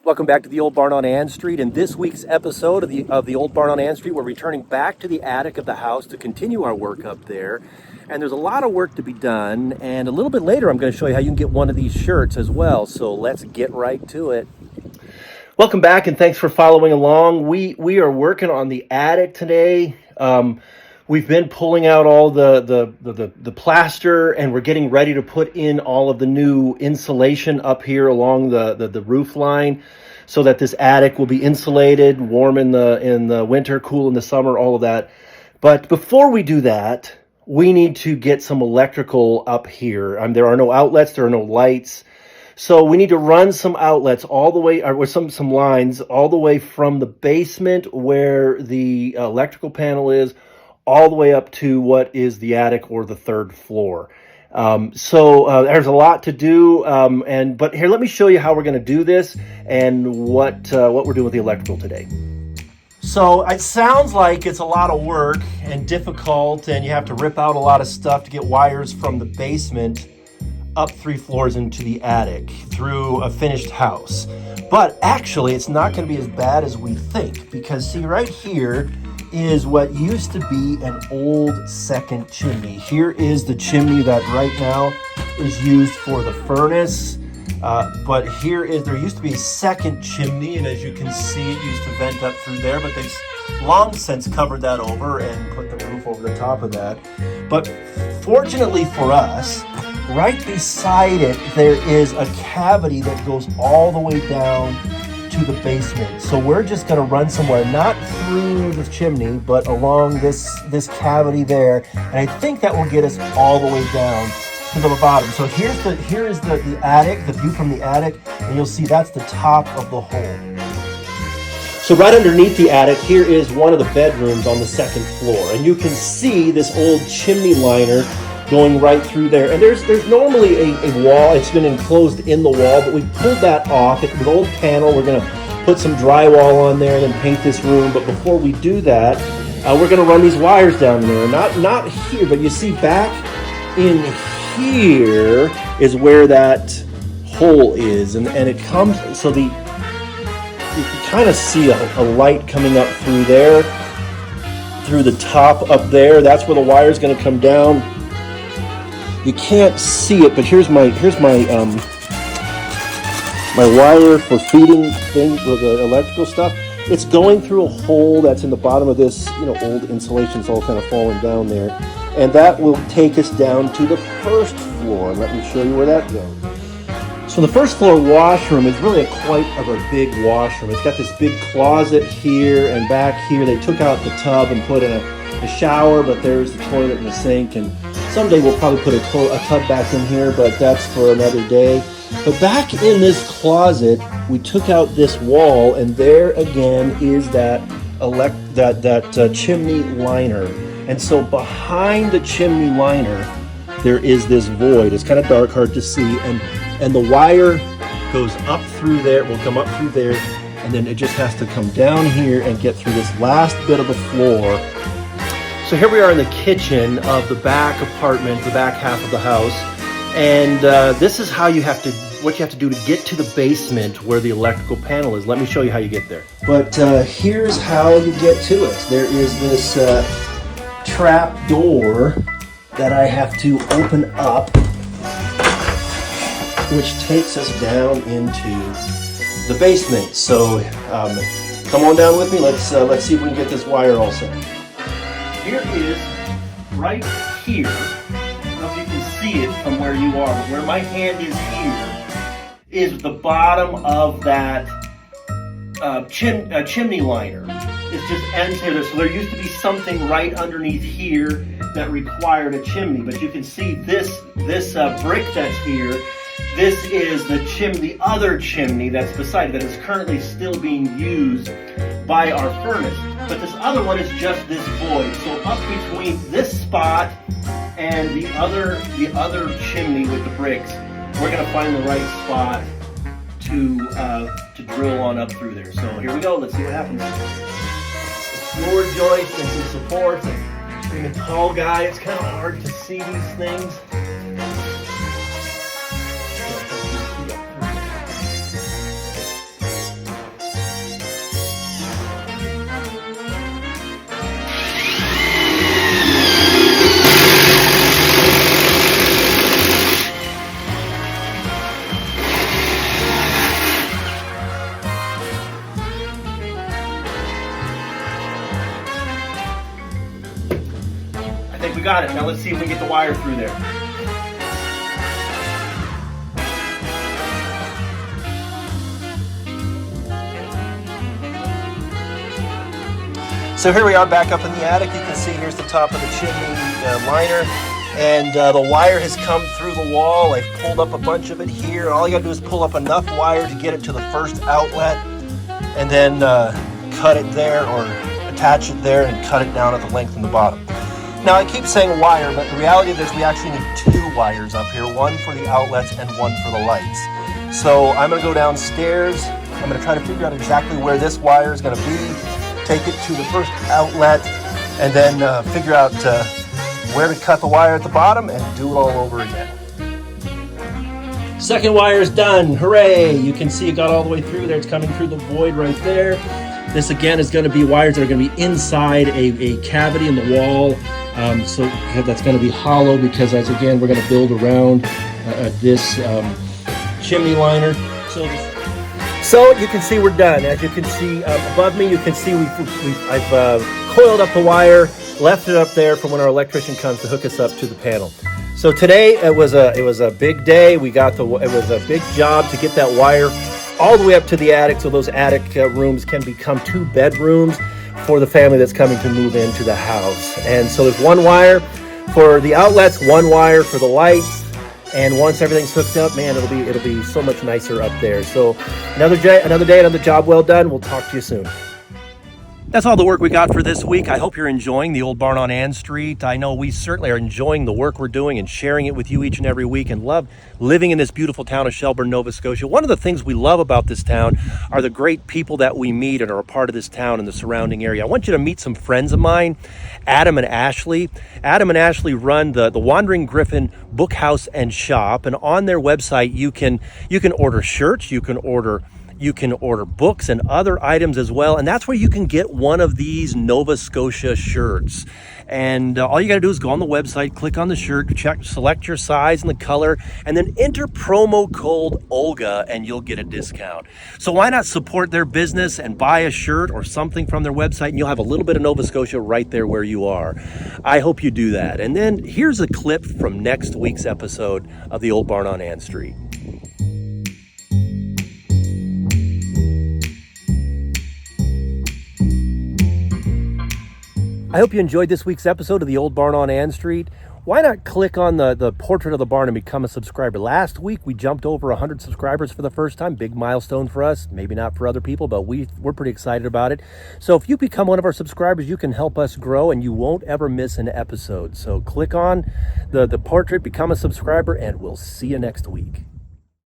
Welcome back to the Old Barn on Ann Street. In this week's episode of the Old Barn on Ann Street, we're returning back to the attic of the house to continue our work up there. And there's a lot of work to be done. And a little bit later, I'm going to show you how you can get one of these shirts as well. So let's get right to it. Welcome back, and thanks for following along. We are working on the attic today. We've been pulling out all the plaster, and we're getting ready to put in all of the new insulation up here along the roof line, so that this attic will be insulated, warm in the winter, cool in the summer, all of that. But before we do that, we need to get some electrical up here. There are no outlets, there are no lights. So we need to run some outlets all the way, or some lines all the way from the basement where the electrical panel is, all the way up to what is the attic or the third floor. So there's a lot to do, but here, let me show you how we're going to do this and what we're doing with the electrical today. So it sounds like it's a lot of work and difficult, and you have to rip out a lot of stuff to get wires from the basement up 3 floors into the attic through a finished house. But actually, it's not going to be as bad as we think, because see, right here is what used to be an old second chimney. Here is the chimney that right now is used for the furnace. But there used to be a second chimney, and as you can see, it used to vent up through there, but they've long since covered that over and put the roof over the top of that. But fortunately for us, right beside it, there is a cavity that goes all the way down to the basement. So we're just going to run somewhere, not through the chimney, but along this cavity there, and I think that will get us all the way down to the bottom. So here is the attic, the view from the attic, and you'll see that's the top of the hole. So right underneath the attic, here is one of the bedrooms on the second floor, and you can see this old chimney liner going right through there. And there's normally a wall. It's been enclosed in the wall, but we pulled that off. It's an old panel. We're going to put some drywall on there and then paint this room. But before we do that, we're going to run these wires down there. Not here, but you see back in here is where that hole is, and it comes, so you can kind of see a light coming up through there, through the top up there. That's where the wire is going to come down. You can't see it, but here's my wire for feeding things with the electrical stuff. It's going through a hole that's in the bottom of this, old insulation. It's all kind of falling down there, and that will take us down to the first floor. Let me show you where that goes. So the first floor washroom is really quite a big washroom. It's got this big closet here, and back here they took out the tub and put in a shower, but there's the toilet and the sink, and someday we'll probably put a tub back in here, but that's for another day. But back in this closet, we took out this wall, and there again is that chimney liner. And so behind the chimney liner, there is this void. It's kind of dark, hard to see, and the wire goes up through there. Will come up through there, and then it just has to come down here and get through this last bit of the floor. So here we are in the kitchen of the back apartment, the back half of the house, and this is what you have to do to get to the basement where the electrical panel is. Let me show you how you get there. But here's how you get to it. There is this trap door that I have to open up, which takes us down into the basement. So come on down with me. Let's see if we can get this wire all set. Here is, right here, I don't know if you can see it from where you are, but where my hand is here is the bottom of that chimney liner. It just ends here. So there used to be something right underneath here that required a chimney, but you can see this brick that's here. This is the other chimney that's beside it, that is currently still being used by our furnace. But this other one is just this void. So up between this spot and the other chimney with the bricks, we're going to find the right spot to drill on up through there. So here we go. Let's see what happens. Floor joist and some support. Being a tall guy, it's kind of hard to see these things. we got it. Now let's see if we can get the wire through there. So here we are back up in the attic. You can see here's the top of the chimney liner, and the wire has come through the wall. I've pulled up a bunch of it here. All you gotta do is pull up enough wire to get it to the first outlet, and then cut it there, or attach it there and cut it down at the length in the bottom. Now I keep saying wire, but the reality is we actually need 2 wires up here, one for the outlets and one for the lights. So I'm gonna go downstairs. I'm gonna try to figure out exactly where this wire is gonna be, take it to the first outlet, and then figure out where to cut the wire at the bottom and do it all over again. Second wire is done. Hooray! You can see it got all the way through there. It's coming through the void right there. This again is going to be wires that are going to be inside a cavity in the wall. So that's going to be hollow because, as again, we're going to build around this chimney liner. So you can see we're done. As you can see above me, you can see I've coiled up the wire, left it up there for when our electrician comes to hook us up to the panel. So today it was a big day. It was a big job to get that wire all the way up to the attic, so those attic rooms can become 2 bedrooms for the family that's coming to move into the house. And so there's 1 wire for the outlets, 1 wire for the lights. And once everything's hooked up, man, it'll be so much nicer up there. So another day, another job well done. We'll talk to you soon. That's all the work we got for this week. I hope you're enjoying the old barn on Ann Street. I know we certainly are enjoying the work we're doing and sharing it with you each and every week, and love living in this beautiful town of Shelburne, Nova Scotia. One of the things we love about this town are the great people that we meet and are a part of this town and the surrounding area. I want you to meet some friends of mine, Adam and Ashley. Adam and Ashley run the Wandering Griffin Bookhouse and Shop, and on their website you can order shirts, you can order books and other items as well, and that's where you can get one of these Nova Scotia shirts. And all you got to do is go on the website, click on the shirt, select your size and the color, and then enter promo code Olga and you'll get a discount. So why not support their business and buy a shirt or something from their website, and you'll have a little bit of Nova Scotia right there where you are. I hope you do that. And then here's a clip from next week's episode of the Old Barn on Ann Street. I hope you enjoyed this week's episode of the Old Barn on Ann Street. Why not click on the portrait of the barn and become a subscriber? Last week, we jumped over 100 subscribers for the first time. Big milestone for us. Maybe not for other people, but we're pretty excited about it. So if you become one of our subscribers, you can help us grow and you won't ever miss an episode. So click on the portrait, become a subscriber, and we'll see you next week.